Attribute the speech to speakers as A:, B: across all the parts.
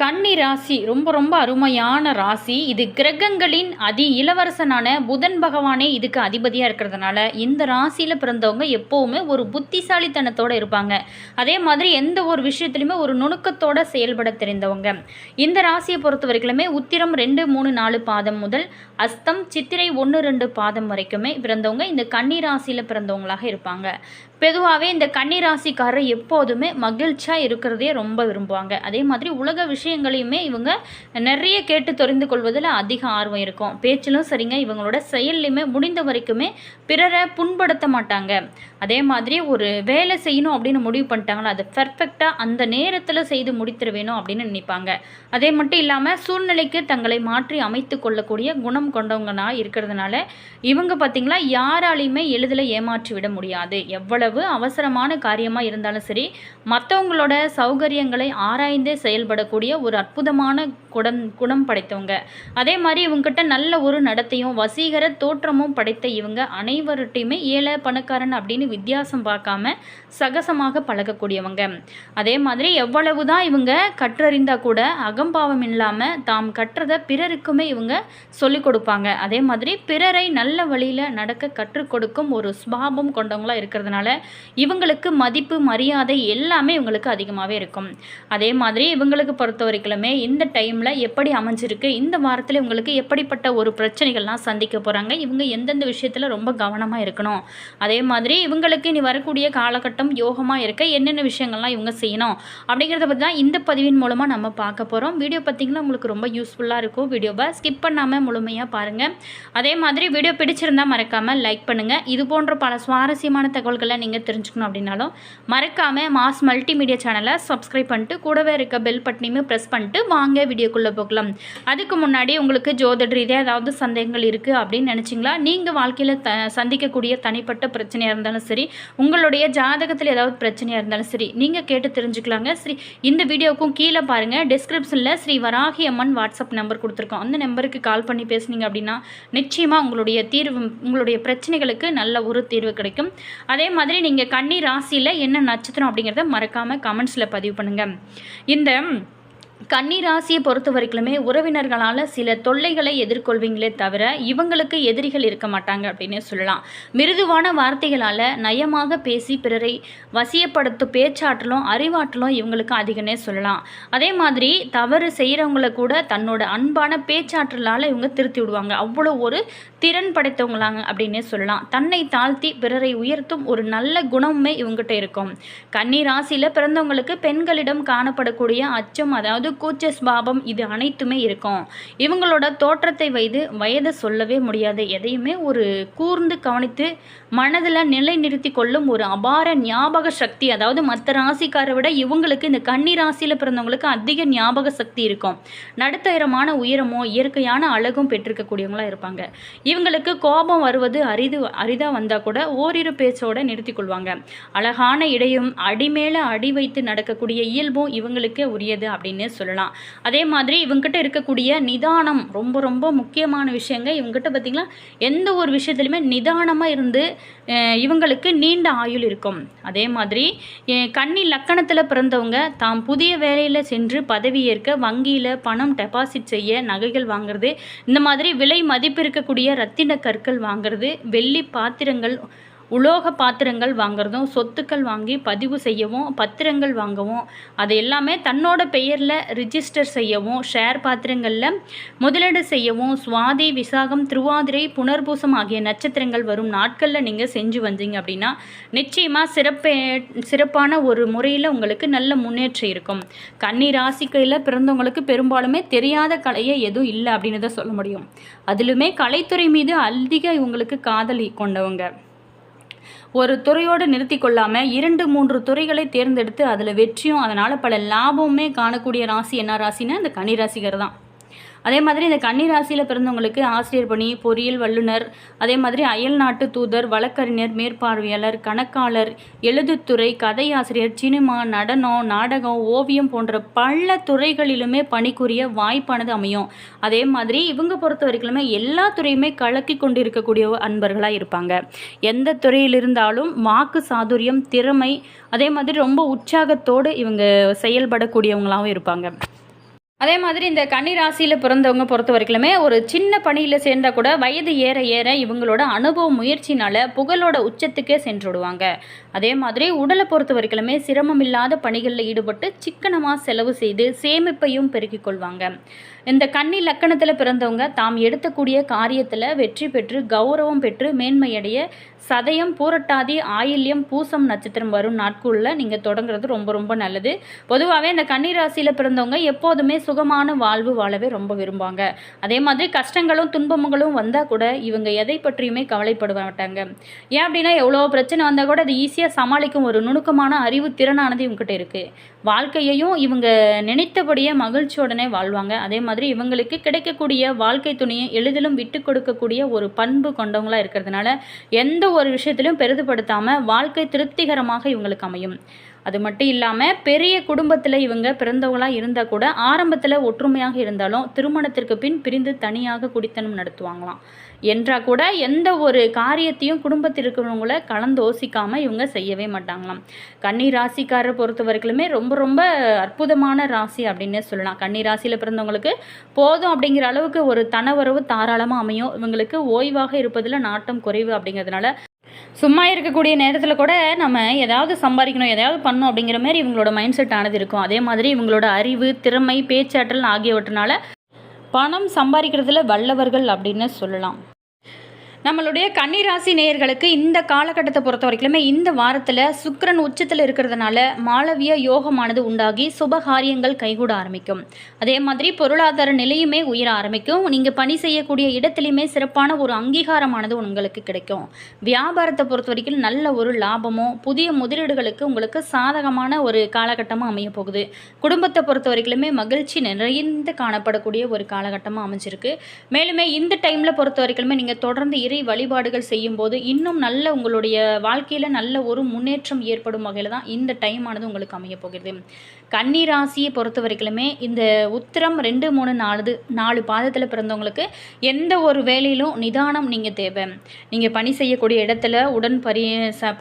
A: கன்னி ராசி ரொம்ப ரொம்ப அருமையான ராசி. இது கிரகங்களின் இளவரசனான புதன் பகவானே இதுக்கு அதிபதியாக இருக்கிறதுனால இந்த ராசியில் பிறந்தவங்க எப்போவுமே ஒரு புத்திசாலித்தனத்தோடு இருப்பாங்க. அதே மாதிரி எந்த ஒரு விஷயத்துலையுமே ஒரு நுணுக்கத்தோடு செயல்பட தெரிந்தவங்க. இந்த ராசியை பொறுத்த வரைக்குமே உத்திரம் 2, 3, 4 பாதம் முதல் அஸ்தம் சித்திரை 1, 2 பாதம் வரைக்குமே பிறந்தவங்க இந்த கன்னி ராசியில் பிறந்தவங்களாக இருப்பாங்க. பொதுவாகவே இந்த கன்னி ராசிக்காரர் எப்போதுமே மகிழ்ச்சியாக இருக்கிறதே ரொம்ப விரும்புவாங்க. அதே மாதிரி உலக விஷயங்களையுமே இவங்க நிறைய கேட்டு தெரிந்து கொள்வதில் அதிக ஆர்வம் இருக்கும். பேச்சிலும் சரிங்க, இவங்களோட செயல்லையுமே முடிந்த வரைக்குமே பிறரை புண்படுத்த மாட்டாங்க. அதே மாதிரி ஒரு வேலை செய்யணும் அப்படின்னு முடிவு பண்ணிட்டாங்களா அதை பர்ஃபெக்டாக அந்த நேரத்தில் செய்து முடித்திட வேணும் அப்படின்னு நினைப்பாங்க. அதே மட்டும் இல்லாமல் சூழ்நிலைக்கு தங்களை மாற்றி அமைத்து கொள்ளக்கூடிய குணம் கொண்டவங்கனா இருக்கிறதுனால இவங்க பார்த்திங்களா யாராலையுமே எளிதில் ஏமாற்றி விட முடியாது. எவ்வளவு அவசரமான காரியமாக இருந்தாலும் சரி, மற்றவங்களோட சௌகரியங்களை ஆராய்ந்தே செயல்படக்கூடிய ஒரு அற்புதமான குணம் படைத்தவங்க. அதே மாதிரி இவங்ககிட்ட நல்ல ஒரு நடத்தையும் வசீகர தோற்றமும் படைத்த இவங்க அனைவர்கிட்டையுமே ஏழை பணக்காரன் அப்படின்னு வித்தியாசம் பார்க்காம சகசமாக பழகக்கூடியவங்க. அதே மாதிரி எவ்வளவுதான் இவங்க கற்றறிந்தா கூட அகம்பாவம் இல்லாமல் தாம் கற்றதை பிறருக்குமே இவங்க சொல்லிக் கொடுப்பாங்க. அதே மாதிரி பிறரை நல்ல வழியில் நடக்க கற்றுக் கொடுக்கும் ஒரு சுபாவம் கொண்டவங்களாக இருக்கிறதுனால இவங்களுக்கு மதிப்பு மரியாதை எல்லாமே இவங்களுக்கு அதிகமாகவே இருக்கும். அதே மாதிரி இவங்களுக்கு பொறுத்த வரைக்குமே இந்த டைமில் எப்படி அமைஞ்சிருக்கு, இந்த வாரத்தில் இவங்களுக்கு எப்படிப்பட்ட ஒரு பிரச்சனைகள்லாம் சந்திக்க போகிறாங்க, இவங்க எந்தெந்த விஷயத்தில் ரொம்ப கவனமாக இருக்கணும், அதே மாதிரி இவங்களுக்கு இனி வரக்கூடிய காலகட்டம் யோகமாக இருக்க என்னென்ன விஷயங்கள்லாம் இவங்க செய்யணும் அப்படிங்கிறத பற்றி தான் இந்த பதிவின் மூலமாக நம்ம பார்க்க போகிறோம். வீடியோ பார்த்திங்கன்னா உங்களுக்கு ரொம்ப யூஸ்ஃபுல்லாக இருக்கும். வீடியோவை ஸ்கிப் பண்ணாமல் முழுமையாக பாருங்கள். அதே மாதிரி வீடியோ பிடிச்சிருந்தால் மறக்காமல் லைக் பண்ணுங்கள். இது போன்ற பல சுவாரஸ்யமான தகவல்களை நீங்கள் தெரிஞ்சுக்கணும் அப்படின்னாலும் மறக்காமல் மாஸ் மல்டிமீடியா சேனலை சப்ஸ்கிரைப் பண்ணிட்டு கூடவே இருக்க பெல் பட்டனையுமே ப்ரெஸ் பண்ணிட்டு வாங்க வீடியோக்குள்ளே போகலாம். அதுக்கு முன்னாடி உங்களுக்கு ஜோதிட ரீதியாக ஏதாவது சந்தேகங்கள் இருக்குது அப்படின்னு நினச்சிங்களா, நீங்கள் வாழ்க்கையில் சந்திக்கக்கூடிய தனிப்பட்ட பிரச்சனையாக இருந்தாலும் சரி, உங்களுடைய ஜாதகத்தில் ஏதாவது பிரச்சனையாக இருந்தாலும் சரி, நீங்கள் கேட்டு தெரிஞ்சுக்கலாங்க. இந்த வீடியோவுக்கும் கீழே பாருங்கள், டிஸ்கிரிப்ஷனில் ஸ்ரீ வராகி அம்மன் வாட்ஸ்அப் நம்பர் கொடுத்துருக்கோம். அந்த நம்பருக்கு கால் பண்ணி பேசுனீங்க அப்படின்னா நிச்சயமாக உங்களுடைய பிரச்சனைகளுக்கு நல்ல ஒரு தீர்வு கிடைக்கும். அதே மாதிரி நீங்கள் கன்னி ராசியில் என்ன நட்சத்திரம் அப்படிங்கிறத மறக்காமல் கமெண்ட்ஸில் பதிவு பண்ணுங்கள். இந்த கன்னி ராசியை பொறுத்த வரைக்குமே உறவினர்களால் சில தொல்லைகளை எதிர்கொள்வீங்களே தவிர இவங்களுக்கு எதிரிகள் இருக்க மாட்டாங்க அப்படின்னு சொல்லலாம். மிருதுவான வார்த்தைகளால் நயமாக பேசி பிறரை வசியப்படுத்தும் பேச்சாற்றலும் அறிவாற்றலும் இவங்களுக்கு அதிகனே சொல்லலாம். அதே மாதிரி தவறு செய்கிறவங்கள கூட தன்னோட அன்பான பேச்சாற்றலால் இவங்க திருத்தி விடுவாங்க. அவ்வளோ ஒரு திறன் படைத்தவங்களாங்க அப்படின்னே சொல்லலாம். தன்னை தாழ்த்தி பிறரை உயர்த்தும் ஒரு நல்ல குணமுமே இவங்ககிட்ட இருக்கும். கன்னி ராசியில் பிறந்தவங்களுக்கு பெண்களிடம் காணப்படக்கூடிய அச்சம், அதாவது கூச்ச சுபாவம், இது அனைத்துமே இருக்கும். இவங்களோட தோற்றத்தை வயதை சொல்லவே முடியாது. எதையுமே ஒரு கூர்ந்து கவனித்து மனதில் நிலை நிறுத்தி கொள்ளும் ஒரு அபார ஞாபக சக்தி, அதாவது மற்ற ராசிக்காரை விட இவங்களுக்கு இந்த கன்னி ராசியில் பிறந்தவங்களுக்கு அதிக ஞாபக சக்தி இருக்கும். நடுத்தரமான உயரமோ இயற்கையான அழகும் பெற்றிருக்கக்கூடியவங்களா இருப்பாங்க. இவங்களுக்கு கோபம் வருவது அரிதாக வந்தால் கூட ஓரிரு பேச்சோட நிறுத்தி கொள்வாங்க. அழகான இடையும் அடிமேல அடி வைத்து நடக்கக்கூடிய இயல்பும் இவங்களுக்கே உரியது அப்படின்னு சொல்லலாம். அதே மாதிரி இவங்ககிட்ட இருக்கக்கூடிய நிதானம் ரொம்ப ரொம்ப முக்கியமான விஷயங்க. இவங்ககிட்ட பார்த்திங்களா எந்த ஒரு விஷயத்துலையுமே நிதானமாக இருந்து இவங்களுக்கு நீண்ட ஆயுள் இருக்கும். அதே மாதிரி கன்னி லக்கணத்தில் பிறந்தவங்க தாம் புதிய வேலையில் சென்று பதவி ஏற்க, வங்கியில் பணம் டெபாசிட் செய்ய, நகைகள் வாங்குறது, இந்த மாதிரி விலை மதிப்பு இருக்கக்கூடிய ரத்தின கற்கள் வாங்குறது, வெள்ளி பாத்திரங்கள் உலோக பாத்திரங்கள் வாங்குறதும், சொத்துக்கள் வாங்கி பதிவு செய்யவும், பத்திரங்கள் வாங்கவும், அது எல்லாமே தன்னோட பெயரில் ரிஜிஸ்டர் செய்யவும், ஷேர் பாத்திரங்களில் முதலீடு செய்யவும், சுவாதி விசாகம் திருவாதிரை புனர்பூசம் ஆகிய நட்சத்திரங்கள் வரும் நாட்களில் நீங்கள் செஞ்சு வந்தீங்க அப்படின்னா நிச்சயமாக சிறப்பான ஒரு முறையில் உங்களுக்கு நல்ல முன்னேற்றம் இருக்கும். கன்னி ராசிக்கையில் பிறந்தவங்களுக்கு பெரும்பாலுமே தெரியாத கலையே எதுவும் இல்லை அப்படின்னு தான் சொல்ல முடியும். அதிலுமே கலைத்துறை மீது அதிக இவங்களுக்கு காதல் கொண்டவங்க. ஒரு துறையோடு நிறுத்தி கொள்ளாமல் 2-3 துறைகளை தேர்ந்தெடுத்து அதில் வெற்றியும் அதனால் பல லாபமுமே காணக்கூடிய ராசி என்ன ராசின்னா இந்த கன்னி ராசிகர் தான். அதே மாதிரி இந்த கன்னி ராசியில் பிறந்தவங்களுக்கு ஆசிரியர் பணி, பொறியியல் வல்லுநர், அதே மாதிரி அயல் நாட்டு தூதர், வழக்கறிஞர், மேற்பார்வையாளர், கணக்காளர், எழுதுத்துறை, கதையாசிரியர், சினிமா, நடனம், நாடகம், ஓவியம் போன்ற பல துறைகளிலுமே பணிக்குரிய வாய்ப்பானது அமையும். அதே மாதிரி இவங்க பொறுத்த வரைக்குமே எல்லா துறையுமே கலக்கி கொண்டு இருக்கக்கூடிய அன்பர்களாக இருப்பாங்க. எந்த துறையில் இருந்தாலும் வாக்கு சாதுரியம், திறமை, அதே மாதிரி ரொம்ப உற்சாகத்தோடு இவங்க செயல்படக்கூடியவங்களாகவும் இருப்பாங்க. அதே மாதிரி இந்த கன்னி ராசியில் பிறந்தவங்க பொறுத்த வரைக்குமே ஒரு சின்ன பணியில் சேர்ந்தால் கூட வயது ஏற ஏற இவங்களோட அனுபவ முயற்சினால் புகழோட உச்சத்துக்கே சென்று விடுவாங்க. அதே மாதிரி உடலை பொறுத்த வரைக்குமே சிரமம் இல்லாத பணிகளில் ஈடுபட்டு சிக்கனமாக செலவு செய்து சேமிப்பையும் பெருக்கிக் கொள்வாங்க. இந்த கன்னி லக்கணத்தில் பிறந்தவங்க தாம் எடுத்தக்கூடிய காரியத்தில் வெற்றி பெற்று கௌரவம் பெற்று மேன்மையடைய சதயம், பூரட்டாதி, ஆயில்யம், பூசம் நட்சத்திரம் வரும் நாட்களில் நீங்கள் தொடங்குறது ரொம்ப ரொம்ப நல்லது. பொதுவாகவே இந்த கன்னி ராசியில் பிறந்தவங்க எப்போதுமே சுகமான வாழ்வு வாழவே ரொம்ப விரும்புவாங்க. அதே மாதிரி கஷ்டங்களும் துன்பங்களும் வந்தால் கூட இவங்க எதை பற்றியுமே கவலைப்பட மாட்டாங்க. ஏன் அப்படின்னா எவ்வளோ பிரச்சனை வந்தால் கூட அது ஈஸியாக சமாளிக்கும் ஒரு நுணுக்கமான அறிவு திறனானது இவங்ககிட்ட இருக்குது. வாழ்க்கையையும் இவங்க நினைத்தபடியே மகிழ்ச்சியுடனே வாழ்வாங்க. அதே மாதிரி இவங்களுக்கு கிடைக்கக்கூடிய வாழ்க்கை துணையை எளிதிலும் விட்டு கொடுக்கக்கூடிய ஒரு பண்பு கொண்டவங்களாக இருக்கிறதுனால எந்த ஒரு விஷயத்திலும் பெரிதுபடுத்தாமல் வாழ்க்கை திருப்திகரமாக இவங்களுக்கு அமையும். அது மட்டும் இல்லாமல் பெரிய குடும்பத்தில் இவங்க பிறந்தவங்களாக இருந்தால் கூட ஆரம்பத்தில் ஒற்றுமையாக இருந்தாலும் திருமணத்திற்கு பின் பிரிந்து தனியாக குடித்தனம் நடத்துவாங்களாம். என்றால் கூட எந்த ஒரு காரியத்தையும் குடும்பத்தில் இருக்கிறவங்கள கலந்து யோசிக்காமல் இவங்க செய்யவே மாட்டாங்களாம். கன்னி ராசிக்காரரை பொறுத்த வரைக்குமே ரொம்ப ரொம்ப அற்புதமான ராசி அப்படின்னே சொல்லலாம். கன்னி ராசியில் பிறந்தவங்களுக்கு போதும் அப்படிங்கிற அளவுக்கு ஒரு தனவரவு தாராளமாக அமையும். இவங்களுக்கு ஓய்வாக இருப்பதில் நாட்டம் குறைவு அப்படிங்கிறதுனால சும்மா இருக்கக்கூடிய நேரத்தில் கூட நம்ம ஏதாவது சம்பாதிக்கணும், ஏதாவது பண்ணணும் அப்படிங்கிற மாதிரி இவங்களோட மைண்ட் செட் ஆனது இருக்கும். அதே மாதிரி இவங்களோட அறிவு, திறமை, பேச்சாற்றல் ஆகியவற்றினால பணம் சம்பாதிக்கிறதுல வல்லவர்கள் அப்படின்னு சொல்லலாம். நம்மளுடைய கன்னிராசி நேயர்களுக்கு இந்த காலகட்டத்தை பொறுத்த வரைக்குமே இந்த வாரத்தில் சுக்கிரன் உச்சத்தில் இருக்கிறதுனால மாளவிய யோகமானது உண்டாகி சுபகாரியங்கள் கைகூட ஆரம்பிக்கும். அதே மாதிரி பொருளாதார நிலையுமே உயர ஆரம்பிக்கும். நீங்கள் பணி செய்யக்கூடிய இடத்துலையுமே சிறப்பான ஒரு அங்கீகாரமானது உங்களுக்கு கிடைக்கும். வியாபாரத்தை பொறுத்த வரைக்கும் நல்ல ஒரு லாபமும் புதிய முதலீடுகளுக்கு உங்களுக்கு சாதகமான ஒரு காலகட்டமாக அமைய போகுது. குடும்பத்தை பொறுத்த வரைக்குமே மகிழ்ச்சி நிறைந்து காணப்படக்கூடிய ஒரு காலகட்டமாக அமைஞ்சிருக்கு. மேலுமே இந்த டைமில் பொறுத்த வரைக்குமே நீங்கள் தொடர்ந்து வழிபாடுகள் செய்யும் போது இன்னும் நல்ல உங்களுடைய வாழ்க்கையில் நல்ல ஒரு முன்னேற்றம் ஏற்படும் வகையில் தான் இந்த டைம் ஆனது உங்களுக்கு அமைய போகிறது. கன்னி ராசியை பொறுத்த வரைக்குமே இந்த உத்திரம் 2, 3, 4 பாதத்தில் பிறந்தவங்களுக்கு எந்த ஒரு வேலையிலும் நிதானம் நீங்கள் தேவை. நீங்கள் பணி செய்யக்கூடிய இடத்துல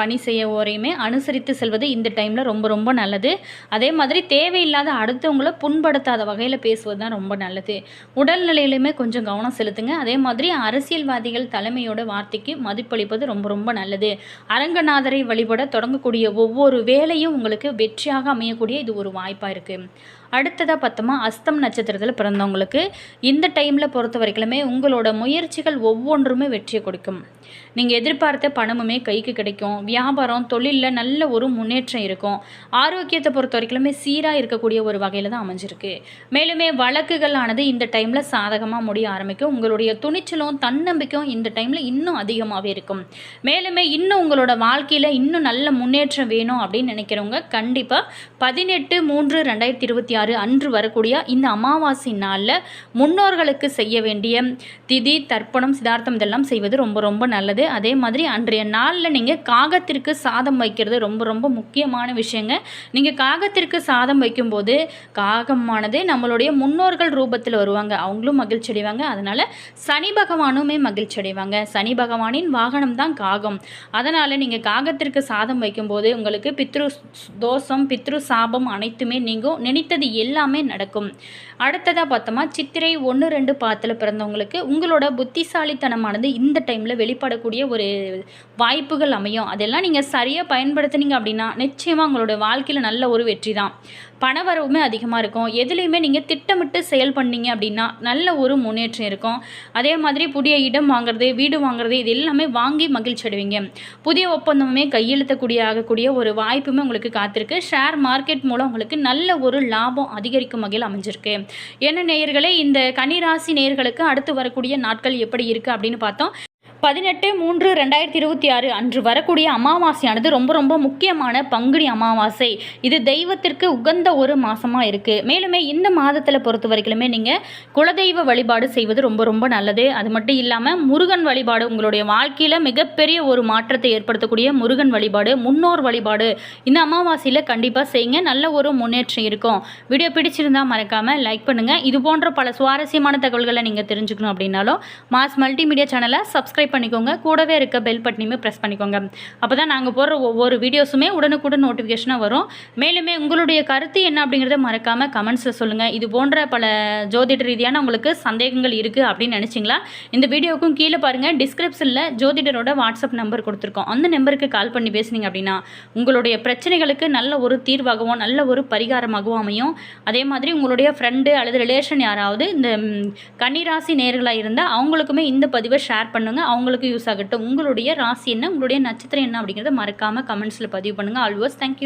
A: பணி செய்ய வரையுமே அனுசரித்து செல்வது இந்த டைமில் ரொம்ப ரொம்ப நல்லது. அதே மாதிரி தேவையில்லாத அடுத்தவங்களை புண்படுத்தாத வகையில் பேசுவது தான் ரொம்ப நல்லது. உடல்நிலையிலுமே கொஞ்சம் கவனம் செலுத்துங்க. அதே மாதிரி அரசியல்வாதிகள் தலைமையோட வார்த்தைக்கு மதிப்பளிப்பது ரொம்ப ரொம்ப நல்லது. அரங்கநாதரை வழிபட தொடங்கக்கூடிய ஒவ்வொரு வேலையும் உங்களுக்கு வெற்றியாக அமையக்கூடிய இது ஒரு வாய்ப்பாக இருக்குது. அடுத்ததாக பார்த்தோமா அஸ்தம் நட்சத்திரத்தில் பிறந்தவங்களுக்கு இந்த டைமில் பொறுத்த வரைக்குமே உங்களோட முயற்சிகள் ஒவ்வொன்றுமே வெற்றியை கொடுக்கும். நீங்கள் எதிர்பார்த்த பணமுமே கைக்கு கிடைக்கும். வியாபாரம், தொழிலில் நல்ல ஒரு முன்னேற்றம் இருக்கும். ஆரோக்கியத்தை பொறுத்த வரைக்குமே சீராக இருக்கக்கூடிய ஒரு வகையில் தான் அமைஞ்சிருக்கு. மேலுமே வழக்குகள் ஆனது இந்த டைமில் சாதகமாக முடிய ஆரம்பிக்கும். உங்களுடைய துணிச்சலும் தன்னம்பிக்கையும் இந்த டைமில் இன்னும் அதிகமாகவே இருக்கும். மேலுமே இன்னும் உங்களோட வாழ்க்கையில் இன்னும் நல்ல முன்னேற்றம் வேணும் அப்படின்னு நினைக்கிறவங்க கண்டிப்பாக 18/3/2026 அன்று வரக்கூடிய இந்த அமாவாசை நாளில் முன்னோர்களுக்கு செய்ய வேண்டிய திதி, தர்ப்பணம், சிதார்த்தம் இதெல்லாம் செய்வது ரொம்ப ரொம்ப நல்லது. அதே மாதிரி அன்றைய நாளில் நீங்கள் காகத்திற்கு சாதம் வைக்கிறது ரொம்ப ரொம்ப முக்கியமான விஷயங்க. நீங்கள் காகத்திற்கு சாதம் வைக்கும்போது காகமானது நம்மளுடைய முன்னோர்கள் ரூபத்தில் வருவாங்க. அவங்களும் மகிழ்ச்சி அடைவாங்க. அதனால் சனி பகவானுமே மகிழ்ச்சி அடைவாங்க. சனி பகவானின் வாகனம் தான் காகம். அதனால் நீங்கள் காகத்திற்கு சாதம் வைக்கும்போது உங்களுக்கு பித்ரு தோஷம், பித்ரு சாபம் அனைத்துமே நீங்கும். நினைத்தது எல்லாமே நடக்கும். அடுத்ததாக பார்த்தோமா சித்திரை 1, 2 பாதத்தில் பிறந்தவங்களுக்கு உங்களோட புத்திசாலித்தனமானது இந்த டைமில் வெளிப்படக்கூடிய ஒரு வாய்ப்புகள் அமையும். அதெல்லாம் நீங்கள் சரியாக பயன்படுத்தினீங்க அப்படின்னா நிச்சயமாக உங்களோட வாழ்க்கையில் நல்ல ஒரு வெற்றி தான். பணவரவுமே அதிகமாக இருக்கும். எதுலேயுமே நீங்கள் திட்டமிட்டு செயல் பண்ணீங்க அப்படின்னா நல்ல ஒரு முன்னேற்றம் இருக்கும். அதே மாதிரி புதிய இடம் வாங்குறது, வீடு வாங்குறது இது எல்லாமே வாங்கி மகிழ்ச்சி அடைவீங்க. புதிய ஒப்பந்தமே ஆகக்கூடிய ஒரு வாய்ப்புமே உங்களுக்கு காத்திருக்கு. ஷேர் மார்க்கெட் மூலம் உங்களுக்கு நல்ல ஒரு லாபம் அதிகரிக்கும் வகையில் அமைஞ்சிருக்கு. என்ன நேயர்களே, இந்த கன்னிராசி நேயர்களுக்கு அடுத்து வரக்கூடிய நாட்கள் எப்படி இருக்குது அப்படின்னு பார்த்தோம். 18/3/2026 அன்று வரக்கூடிய அமாவாசையானது ரொம்ப ரொம்ப முக்கியமான பங்குனி அமாவாசை. இது தெய்வத்திற்கு உகந்த ஒரு மாதமாக இருக்குது. மேலுமே இந்த மாதத்தில் பொறுத்த வரைக்குமே நீங்கள் குலதெய்வ வழிபாடு செய்வது ரொம்ப ரொம்ப நல்லது. அது மட்டும் இல்லாமல் முருகன் வழிபாடு உங்களுடைய வாழ்க்கையில் மிகப்பெரிய ஒரு மாற்றத்தை ஏற்படுத்தக்கூடிய முருகன் வழிபாடு, முன்னோர் வழிபாடு இந்த அமாவாசையில் கண்டிப்பாக செய்யுங்க. நல்ல ஒரு முன்னேற்றம் இருக்கும். வீடியோ பிடிச்சிருந்தால் மறக்காமல் லைக் பண்ணுங்கள். இது போன்ற பல சுவாரஸ்யமான தகவல்களை நீங்கள் தெரிஞ்சுக்கணும் அப்படின்னாலும் மாஸ் மல்டிமீடியா சேனலை சப்ஸ்கிரைப் பண்ணிக்கோங்க. கூடவே இருக்க பெல் பட்டனையுமே ப்ரெஸ் பண்ணிக்கோங்க. அப்போ தான் நாங்கள் போடுற ஒவ்வொரு வீடியோஸுமே உடனுக்குடன் நோட்டிஃபிகேஷனாக வரும். மேலுமே உங்களுடைய கருத்து என்ன அப்படிங்கிறத மறக்காமல் கமெண்ட்ஸில் சொல்லுங்கள். இது போன்ற பல ஜோதிட ரீதியான உங்களுக்கு சந்தேகங்கள் இருக்குது அப்படின்னு நினச்சிங்களா, இந்த வீடியோவுக்கும் கீழே பாருங்கள், டிஸ்கிரிப்ஷனில் ஜோதிடரோட வாட்ஸ்அப் நம்பர் கொடுத்துருக்கோம். அந்த நம்பருக்கு கால் பண்ணி பேசுனீங்க அப்படின்னா உங்களுடைய பிரச்சனைகளுக்கு நல்ல ஒரு தீர்வாகவும் நல்ல ஒரு பரிகாரமாகவும் அமையும். அதே மாதிரி உங்களுடைய ஃப்ரெண்டு அல்லது ரிலேஷன் யாராவது இந்த கன்னிராசி நேயர்களாக இருந்தால் அவங்களுக்குமே இந்த பதிவை ஷேர் பண்ணுங்கள். அவங்களுக்கு யூஸ் ஆகட்டும். உங்களுடைய ராசி என்ன, உங்களுடைய நட்சத்திரம் என்ன அப்படிங்கிறத மறக்காமல் கமெண்ட்ஸில் பதிவு பண்ணுங்கள். Always thank you.